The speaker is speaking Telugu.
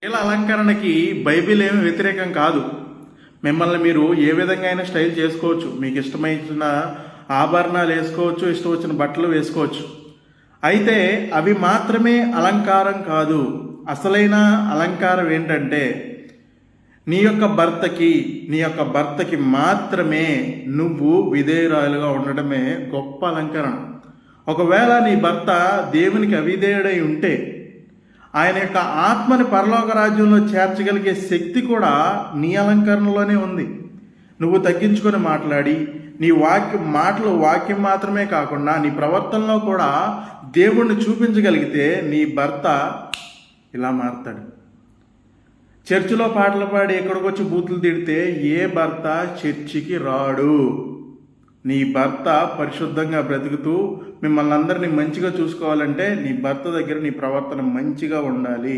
స్టైల్ అలంకరణకి బైబిల్ ఏమి వ్యతిరేకం కాదు. మిమ్మల్ని మీరు ఏ విధంగా అయినా స్టైల్ చేసుకోవచ్చు. మీకు ఇష్టమైన ఆభరణాలు వేసుకోవచ్చు, ఇష్టం వచ్చిన బట్టలు వేసుకోవచ్చు. అయితే అవి మాత్రమే అలంకారం కాదు. అసలైన అలంకారం ఏంటంటే నీ యొక్క భర్తకి మాత్రమే నువ్వు విధేయురాలుగా ఉండడమే గొప్ప అలంకరణ. ఒకవేళ నీ భర్త దేవునికి అవిధేయుడై ఉంటే ఆయన యొక్క ఆత్మని పరలోక రాజ్యంలో చేర్చగలిగే శక్తి కూడా నీ అలంకరణలోనే ఉంది. నువ్వు తగ్గించుకొని మాట్లాడి నీ వాక్యం మాత్రమే కాకుండా నీ ప్రవర్తనలో కూడా దేవుణ్ణి చూపించగలిగితే నీ భర్త ఇలా మారుతాడు. చర్చిలో పాటలు పాడి ఎక్కడికి వచ్చి బూతులు తిడితే ఏ భర్త చర్చికి రాడు. నీ భర్త పరిశుద్ధంగా బ్రతుకుతూ మిమ్మల్ని అందరినీ మంచిగా చూసుకోవాలంటే నీ భర్త దగ్గర నీ ప్రవర్తన మంచిగా ఉండాలి.